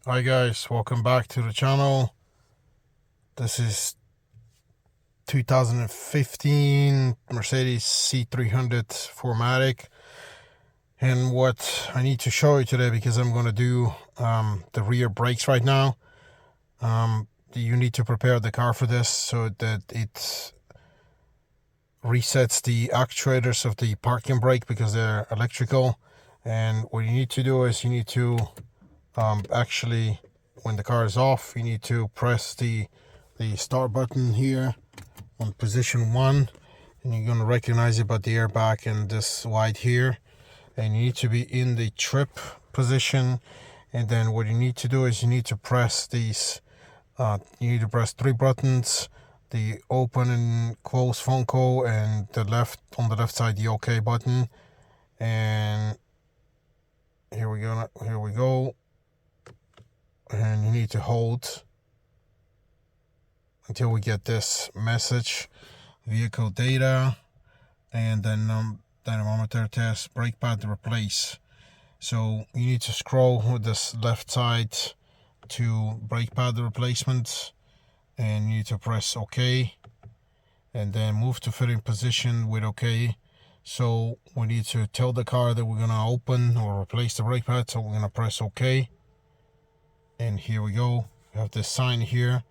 Hi guys, welcome back to the channel. This is 2015 Mercedes C300 4MATIC, and what I need to show you today, because I'm going to do the rear brakes right now. You need to prepare the car for this so that it resets the actuators of the parking brake because they're electrical. And what you need to do is you need to actually, when the car is off, you need to press the start button here on position 1, and you're going to recognize it by the airbag and this light here, and you need to be in the trip position. And then what you need to do is you need to press these you need to press 3 buttons: the open and close phone call, and on the left side the OK button. And here we go, and you need to hold until we get this message: vehicle data, and then dynamometer test, brake pad replace. So you need to scroll with this left side to brake pad replacement, and you need to press OK, and then move to fitting position with OK. So we need to tell the car that we're going to open or replace the brake pad, so we're going to press OK. And here we go, we have this sign here,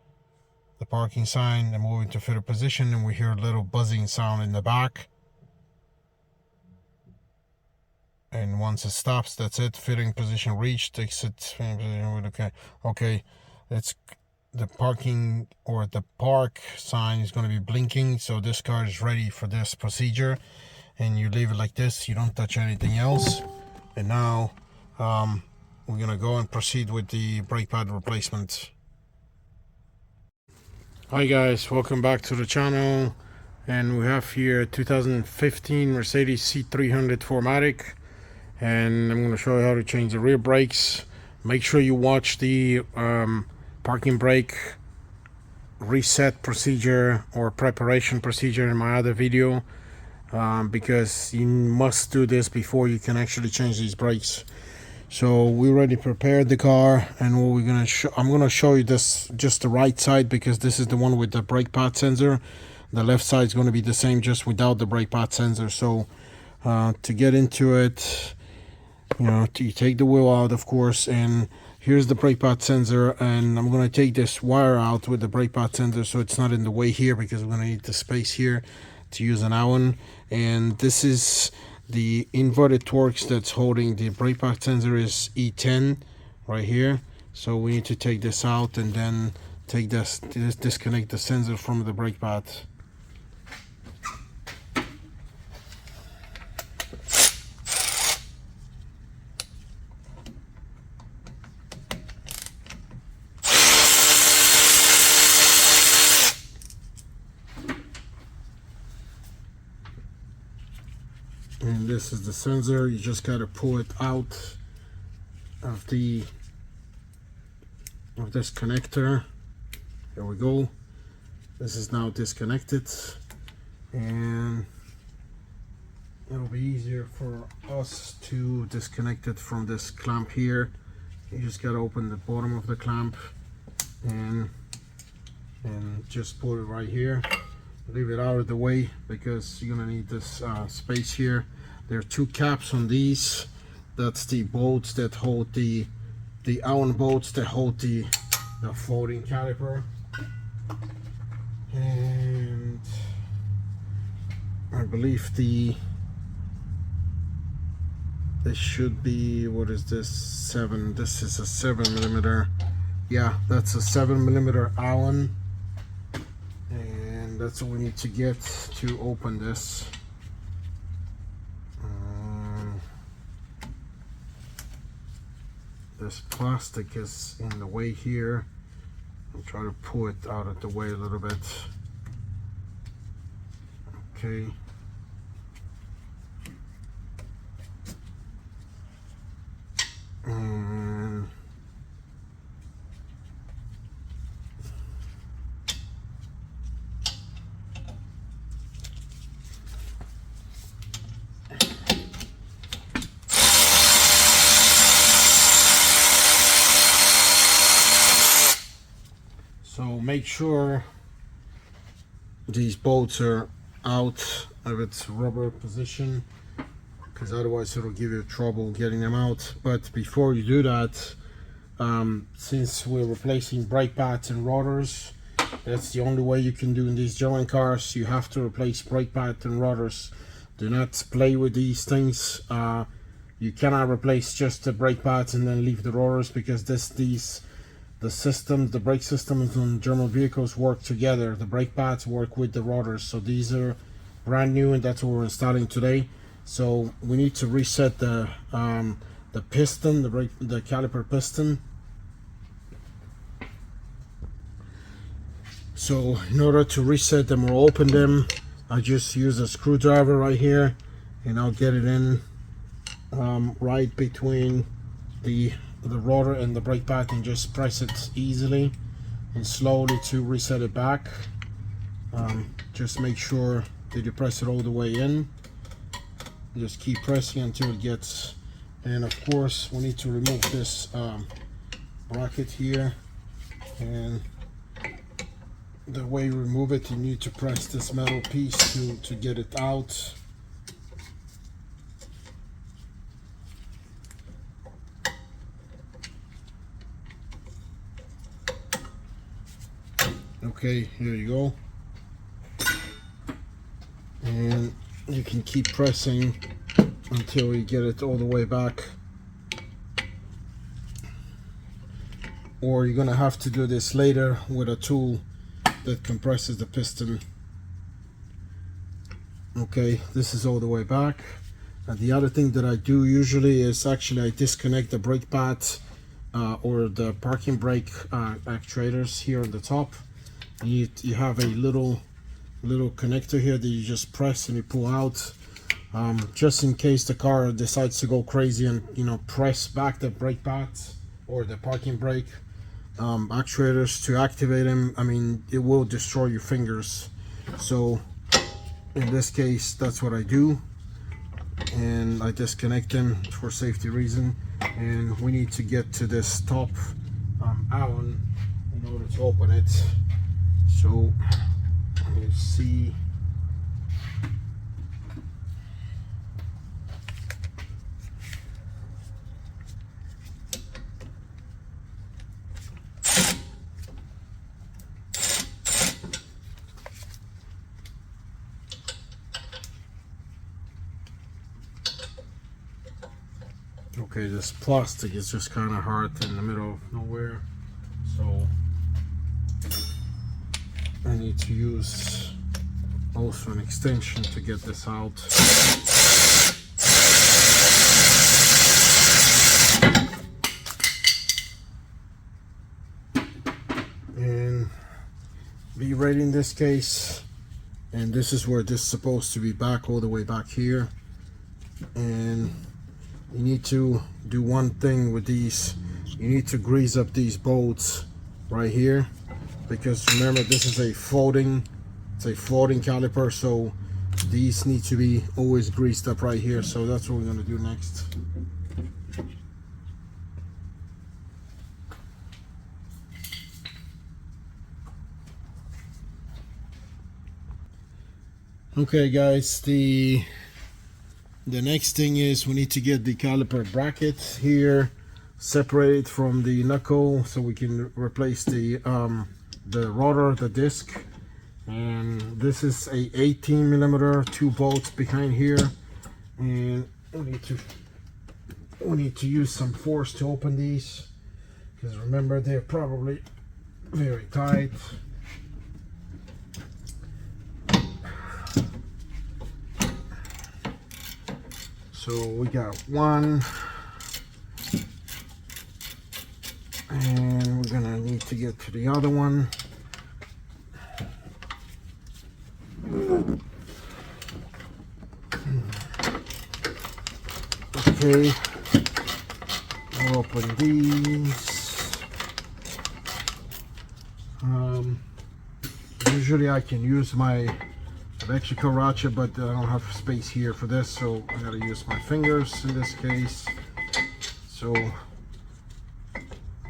the parking sign, and moving to fitted position, and we hear a little buzzing sound in the back. And once it stops, that's it. Fitting position reached. Exit fitting position with okay. It's the parking, or the park sign, is going to be blinking, so this car is ready for this procedure. And you leave it like this, you don't touch anything else. And now we're gonna go and proceed with the brake pad replacement. Hi guys, welcome back to the channel. And we have here 2015 Mercedes C300 4MATIC, and I'm going to show you how to change the rear brakes. Make sure you watch the parking brake reset procedure or preparation procedure in my other video, because you must do this before you can actually change these brakes. So we already prepared the car, and what we're gonna I'm gonna show you this, just the right side, because this is the one with the brake pad sensor. The left side is going to be the same, just without the brake pad sensor. So to get into it, you take the wheel out, of course, and here's the brake pad sensor. And I'm going to take this wire out with the brake pad sensor so it's not in the way here, because we're going to need the space here to use an Allen. And this is the inverted Torx that's holding the brake pad sensor, is E10 right here. So we need to take this out and then take this, disconnect the sensor from the brake pad. And this is the sensor. You just gotta pull it out of this connector. There we go. This is now disconnected, and it'll be easier for us to disconnect it from this clamp here. You just gotta open the bottom of the clamp and just put it right here. Leave it out of the way, because you're gonna need this space here. There are 2 caps on these. That's the bolts that hold the Allen bolts that hold the floating caliper. And I believe this should be, what is this, 7? This is a 7mm. Yeah, that's a 7mm Allen. And that's what we need to get to open this. This plastic is in the way here. I'll try to pull it out of the way a little bit. Okay. And So make sure these bolts are out of its rubber position, because otherwise it'll give you trouble getting them out. But before you do that, since we're replacing brake pads and rotors, that's the only way you can do in these German cars. You have to replace brake pads and rotors. Do not play with these things. You cannot replace just the brake pads and then leave the rotors, because the brake systems on German vehicles work together. The brake pads work with the rotors. So these are brand new, and that's what we're installing today. So we need to reset the piston, the caliper piston. So in order to reset them or open them, I just use a screwdriver right here, and I'll get it in right between the rotor and the brake pad, and just press it easily and slowly to reset it back. Just make sure that you press it all the way in. Just keep pressing until it gets, and of course we need to remove this bracket here, and the way you remove it, you need to press this metal piece to get it out. Okay, here you go. And you can keep pressing until you get it all the way back. Or you're gonna have to do this later with a tool that compresses the piston. Okay, this is all the way back. And the other thing that I do usually is actually I disconnect the brake pads or the parking brake actuators here on the top. You have a little connector here that you just press and you pull out, just in case the car decides to go crazy and press back the brake pads or the parking brake actuators to activate them. I mean, it will destroy your fingers. So in this case, that's what I do, and I disconnect them for safety reason. And we need to get to this top Allen in order to open it. So let's see. Okay, this plastic is just kind of hard in the middle of nowhere, so I need to use also an extension to get this out. And be ready in this case, and this is where this is supposed to be back, all the way back here. And you need to do one thing with these. You need to grease up these bolts right here, because remember, this is a floating caliper, so these need to be always greased up right here. So that's what we're going to do next. Okay guys, the next thing is we need to get the caliper bracket here separated from the knuckle, so we can replace the rotor, the disc. And this is a 18 millimeter, 2 bolts behind here, and we need to use some force to open these, because remember, they're probably very tight. So we got one, and we're gonna need to get to the other one. Okay, we'll open these. Usually I can use my electrical ratchet, but I don't have space here for this, so I gotta use my fingers in this case. So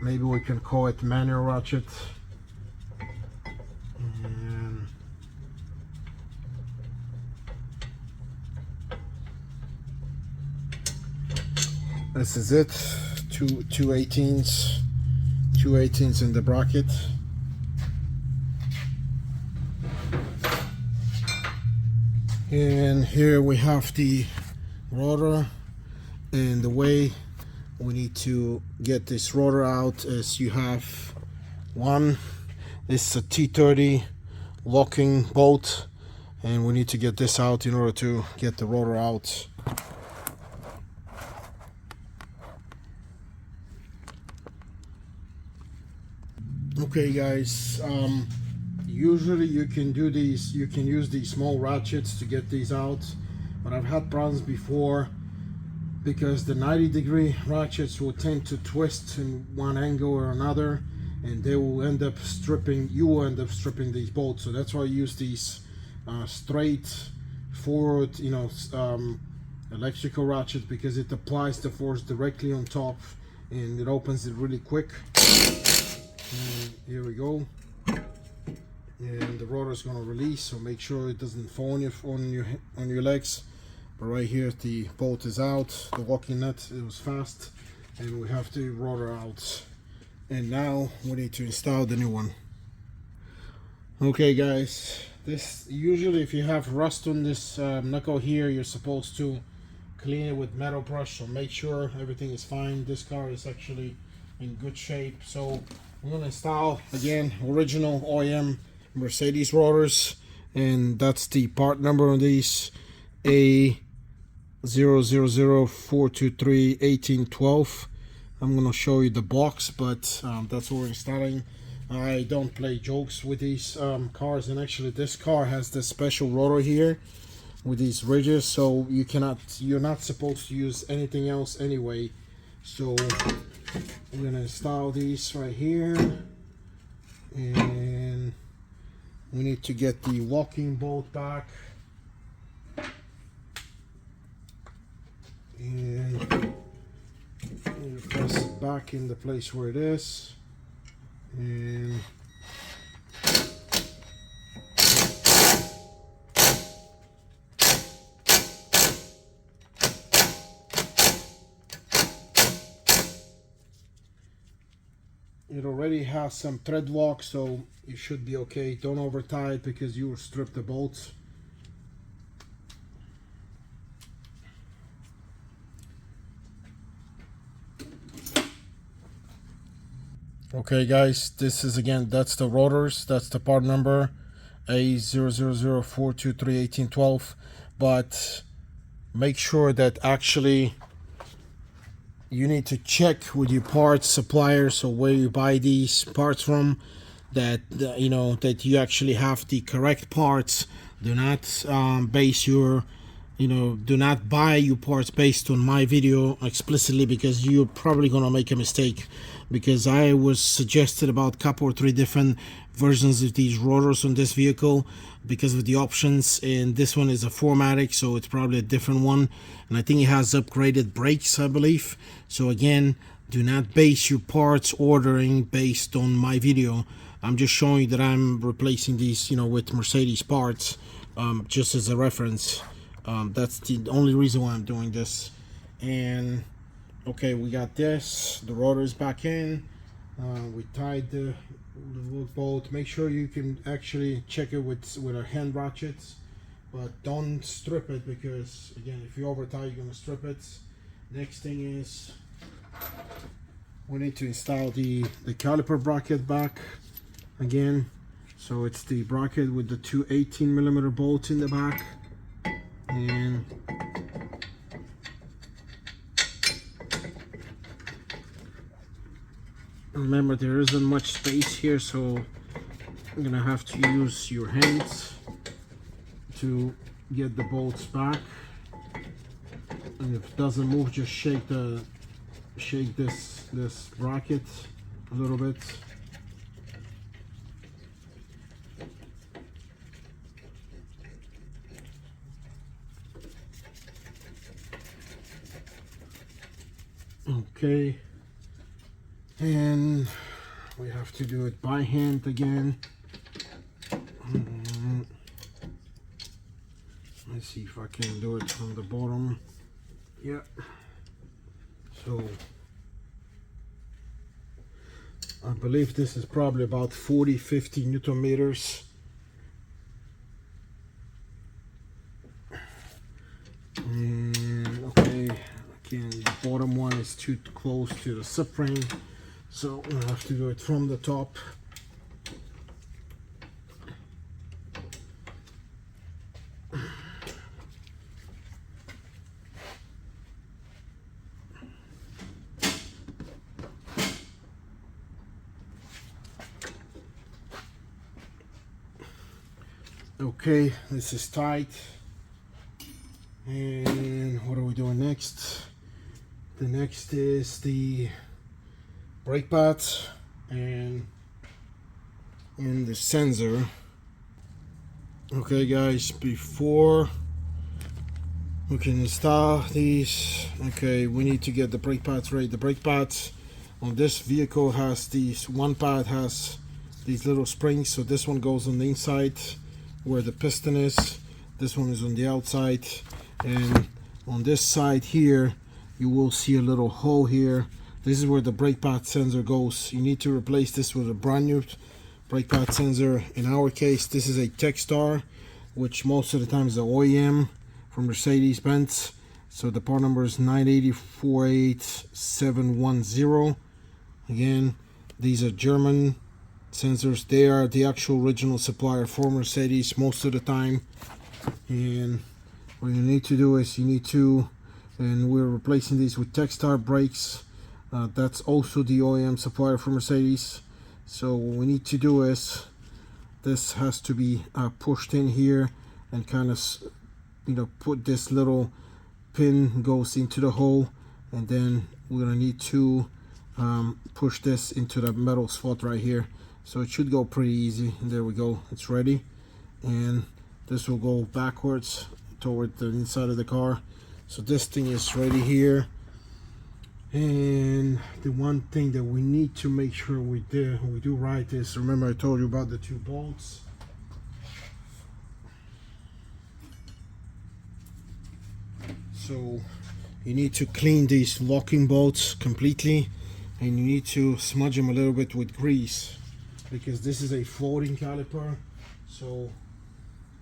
maybe we can call it manual ratchet. This is it. Two 18s in the bracket. And here we have the rotor, and the way we need to get this rotor out is you have one, this is a T30 locking bolt, and we need to get this out in order to get the rotor out. Okay guys, usually you can do these, you can use these small ratchets to get these out, but I've had problems before because the 90-degree ratchets will tend to twist in one angle or another, and they will end up stripping, you will end up stripping these bolts. So that's why I use these straight forward, electrical ratchets, because it applies the force directly on top and it opens it really quick. And here we go, and the rotor is going to release, so make sure it doesn't fall on your legs. But right here the bolt is out, the locking nut, it was fast, and we have the rotor out. And now we need to install the new one. Okay guys, this usually if you have rust on this knuckle here, you're supposed to clean it with metal brush, so make sure everything is fine. This car is actually in good shape. So I'm going to install again original OEM Mercedes rotors, and that's the part number on these, A0004231812. I'm going to show you the box, but that's what we're installing. I don't play jokes with these cars, and actually this car has this special rotor here with these ridges, so you're not supposed to use anything else anyway. So I'm gonna install these right here, and we need to get the locking bolt back, and you press it back in the place where it is, and it already has some thread lock, so you should be okay. Don't over tie it because you will strip the bolts. Okay guys, this is again, that's the rotors, that's the part number A0004231812. But make sure that actually you need to check with your parts suppliers, or where you buy these parts from, that that you actually have the correct parts. Do not base your do not buy your parts based on my video explicitly, because you're probably gonna make a mistake, because I was suggested about a couple or three different versions of these rotors on this vehicle because of the options, and this one is a 4MATIC, so it's probably a different one, and I think it has upgraded brakes, I believe. So again, do not base your parts ordering based on my video. I'm just showing you that I'm replacing these with Mercedes parts, just as a reference. That's the only reason why I'm doing this. And okay, we got this, the rotor is back in, we tied the bolt. Make sure you can actually check it with our hand ratchets, but don't strip it, because again, if you over tie, you're gonna strip it. Next thing is we need to install the caliper bracket back again. So it's the bracket with the two 18mm bolts in the back, and remember there isn't much space here, so I'm gonna have to use your hands to get the bolts back. And if it doesn't move, just shake this bracket a little bit. Okay, and we have to do it by hand again. Let's see if I can do it from the bottom. Yeah, So I believe this is probably about 40-50 Newton meters. And okay, again, the bottom one is too close to the subframe, so I have to do it from the top. Okay, this is tight. And what are we doing next? The next is the brake pads and the sensor. Okay guys, before we can install these, okay, we need to get the brake pads ready. The brake pads on this vehicle has these, one pad has these little springs, so this one goes on the inside where the piston is, this one is on the outside, and on this side here you will see a little hole here. This is where the brake pad sensor goes. You need to replace this with a brand new brake pad sensor. In our case, this is a Techstar, which most of the time is an OEM from Mercedes-Benz. So the part number is 9848710. Again, these are German sensors. They are the actual original supplier for Mercedes most of the time. And what you need to do is you need to, and we're replacing these with Techstar brakes. That's also the OEM supplier for Mercedes. So what we need to do is this has to be pushed in here and kind of, you know, put this little pin goes into the hole, and then we're gonna need to push this into the metal slot right here. So it should go pretty easy. And there we go, it's ready. And this will go backwards toward the inside of the car. So this thing is ready here. And the one thing that we need to make sure we do right is, remember I told you about the two bolts. So you need to clean these locking bolts completely, and you need to smudge them a little bit with grease, because this is a floating caliper, so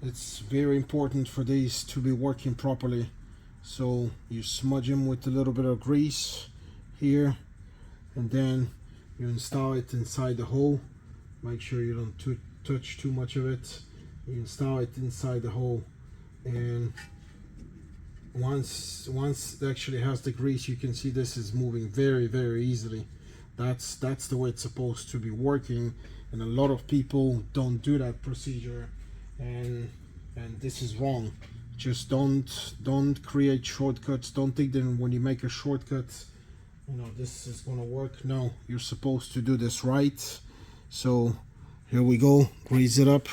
it's very important for these to be working properly. So you smudge them with a little bit of grease here, and then you install it inside the hole. Make sure you don't touch too much of it. You install it inside the hole, and once it actually has the grease, you can see this is moving very easily. That's the way it's supposed to be working, and a lot of people don't do that procedure, and this is wrong. Just don't create shortcuts. Don't think that when you make a shortcut, you know, this is gonna work. No, you're supposed to do this right. So here we go, grease it up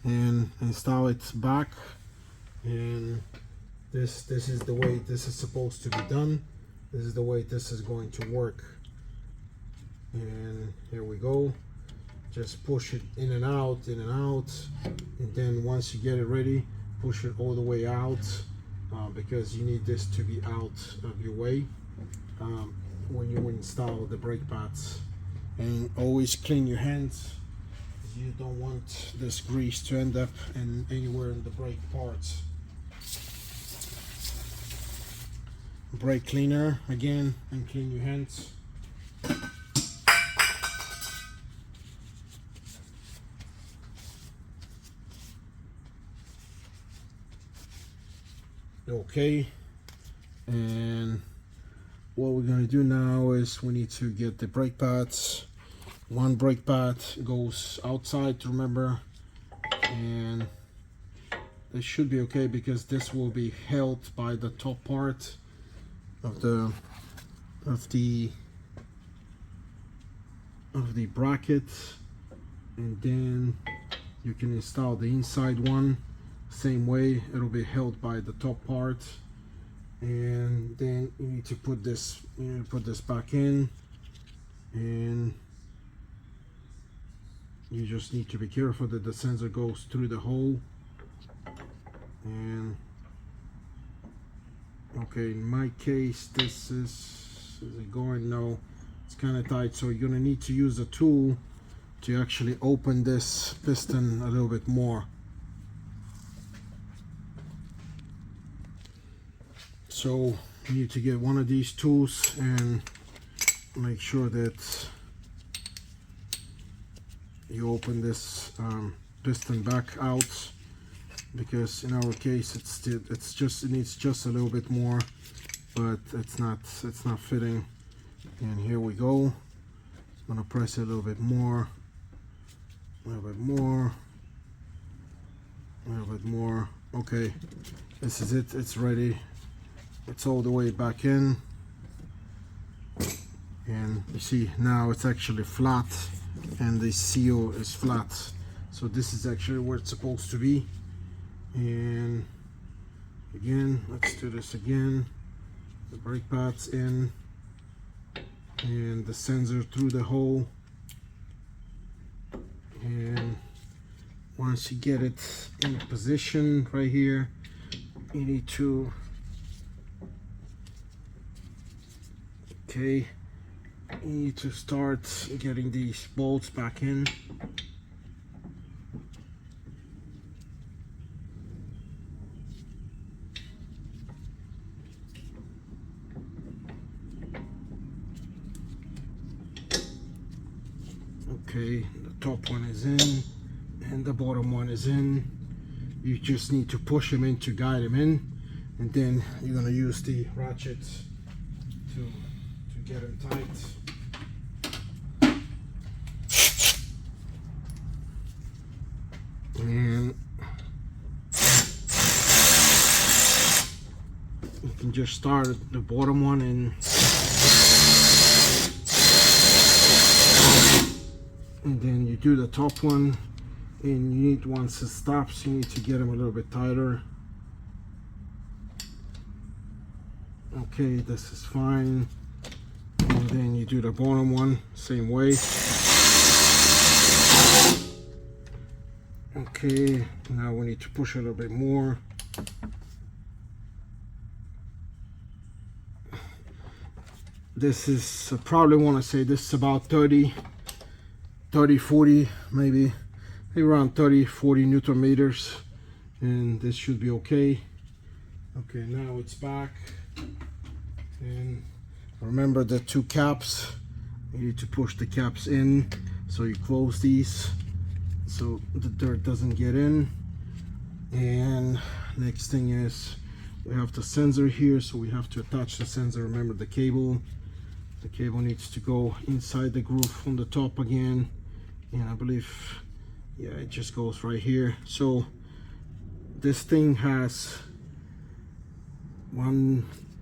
and install it back. And this is the way this is supposed to be done. This is the way this is going to work. And here we go, just push it in and out, and then once you get it ready, push it all the way out, because you need this to be out of your way when you install the brake pads. And always clean your hands, because you don't want this grease to end up anywhere in the brake parts. Brake cleaner again, and clean your hands. Okay, and what we're going to do now is we need to get the brake pads. One brake pad goes outside, remember, and this should be okay, because this will be held by the top part of the bracket, and then you can install the inside one same way. It'll be held by the top part, and then you need to put this back in, and you just need to be careful that the sensor goes through the hole. And okay, in my case this is Is it going? No, it's kind of tight, so you're gonna need to use a tool to actually open this piston a little bit more. So you need to get one of these tools and make sure that you open this piston back out, because in our case it needs just a little bit more, but it's not fitting. And here we go. I'm gonna press it a little bit more, a little bit more, a little bit more. Okay, this is it. It's ready. It's all the way back in, and you see now it's actually flat and the seal is flat, so this is actually where it's supposed to be. And again, let's do this again. The brake pads in and the sensor through the hole, and once you get it in position right here, you need to you need to start getting these bolts back in. Okay, the top one is in and the bottom one is in. You just need to push them in to guide them in, and then you're gonna use the ratchet to get them tight. And you can just start at the bottom one and then you do the top one, and you need, once it stops, you need to get them a little bit tighter. Okay, this is fine. And then you do the bottom one, same way. Okay, now we need to push a little bit more. This is, I probably want to say this is about 30, 40, maybe around 30, 40 Newton meters. And this should be okay. Okay, now it's back. And remember the two caps, you need to push the caps in, so you close these so the dirt doesn't get in. And next thing is we have the sensor here, so we have to attach the sensor. Remember the cable needs to go inside the groove on the top again, and I believe, yeah, it just goes right here. So this thing has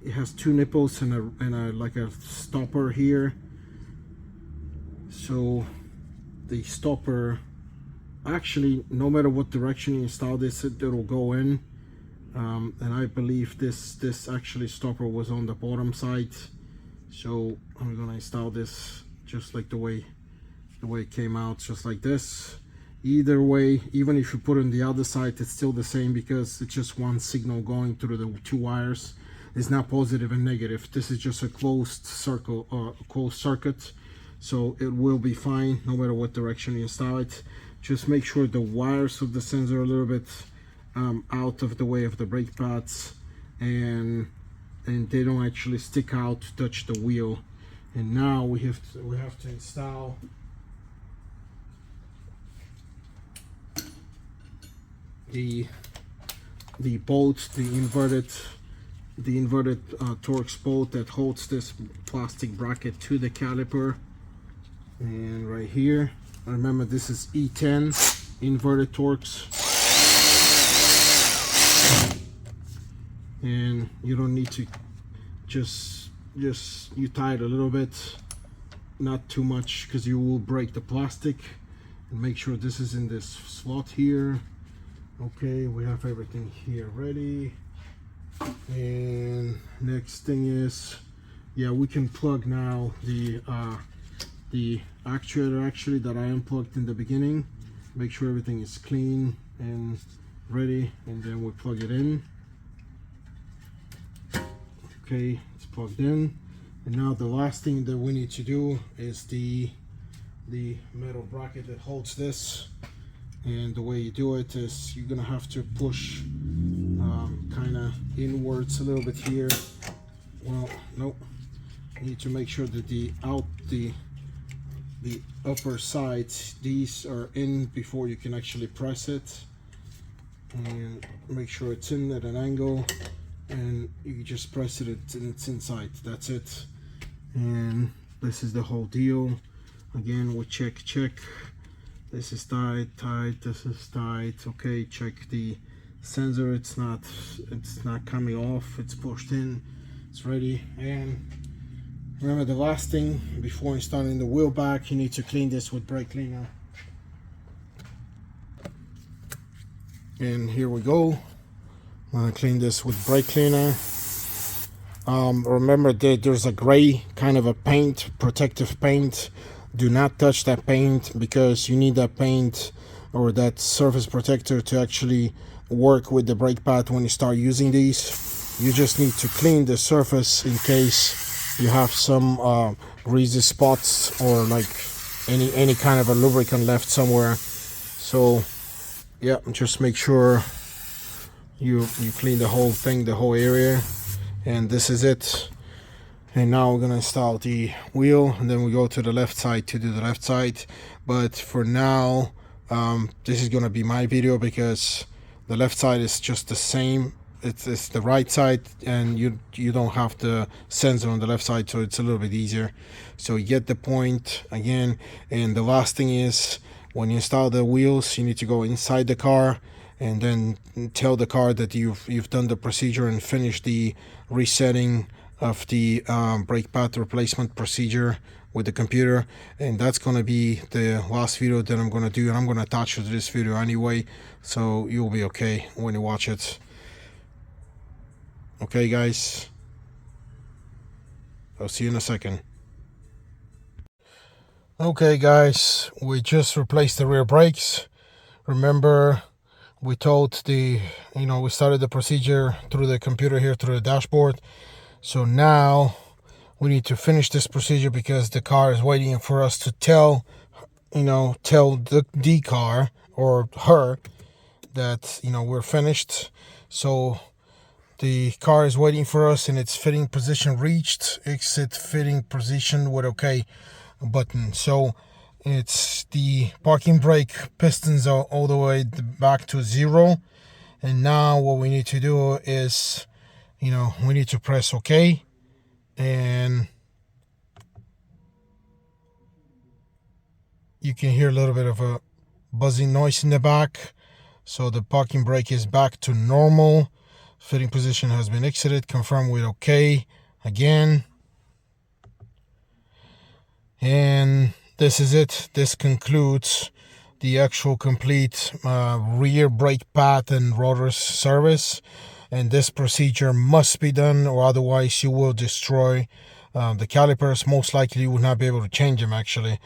it has two nipples and a like a stopper here. So the stopper, actually, no matter what direction you install this, it'll go in. And I believe this actually stopper was on the bottom side. So I'm gonna install this just like the way it came out, just like this. Either way, even if you put it on the other side, it's still the same, because it's just one signal going through the two wires. It's not positive and negative. This is just a closed circle or closed circuit, so it will be fine no matter what direction you install it. Just make sure the wires of the sensor are a little bit out of the way of the brake pads, and they don't actually stick out to touch the wheel. And now we have to install the bolt, the inverted Torx bolt that holds this plastic bracket to the caliper. And right here, remember this is E10 inverted Torx, and you don't need to, just you tie it a little bit, not too much, because you will break the plastic. And make sure this is in this slot here. Okay, we have everything here ready. And next thing is, yeah, we can plug now the actuator actually that I unplugged in the beginning. Make sure everything is clean and ready, and then we plug it in. Okay, it's plugged in. And now the last thing that we need to do is the metal bracket that holds this. And the way you do it is you're gonna have to push kind of inwards a little bit here. Well, nope. You need to make sure that the upper sides, these are in before you can actually press it. And make sure it's in at an angle, and you just press it and it's inside. That's it. And this is the whole deal. Again, we check. This is tight, this is tight. Okay, check the sensor. It's not coming off, it's pushed in, it's ready. And remember, the last thing before installing the wheel back, you need to clean this with brake cleaner. And here we go. I'm gonna clean this with brake cleaner. Remember that there's a gray kind of a paint, protective paint. Do not touch that paint, because you need that paint or that surface protector to actually work with the brake pad when you start using these. You just need to clean the surface in case you have some greasy spots or like any kind of a lubricant left somewhere. So yeah, just make sure you clean the whole thing, the whole area. And this is it. And now we're gonna install the wheel, and then we go to the left side to do the left side. But for now, this is gonna be my video, because the left side is just the same. It's the right side, and you don't have the sensor on the left side, so it's a little bit easier. So you get the point again. And the last thing is, when you install the wheels, you need to go inside the car and then tell the car that you've done the procedure and finished the resetting of the brake pad replacement procedure with the computer. And that's gonna be the last video that I'm gonna do, and I'm gonna attach it to this video anyway, so you'll be okay when you watch it. Okay guys, I'll see you in a second. Okay guys, we just replaced the rear brakes. Remember, we told we started the procedure through the computer here, through the dashboard. So now we need to finish this procedure, because the car is waiting for us to tell the car or her that we're finished. So the car is waiting for us, and it's fitting position reached, exit fitting position with OK button. So it's the parking brake pistons are all the way back to 0. And now what we need to do is we need to press OK, and you can hear a little bit of a buzzing noise in the back. So the parking brake is back to normal. Fitting position has been exited. Confirm with OK again. And this is it. This concludes the actual complete rear brake pad and rotors service. And this procedure must be done, or otherwise you will destroy the calipers. Most likely you will not be able to change them, actually,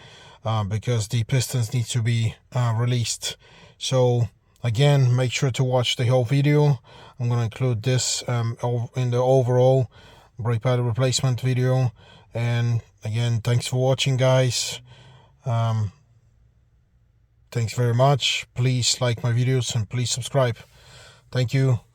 because the pistons need to be released. So again, make sure to watch the whole video. I'm going to include this in the overall brake pad replacement video. And again, thanks for watching, guys. Thanks very much. Please like my videos and please subscribe. Thank you.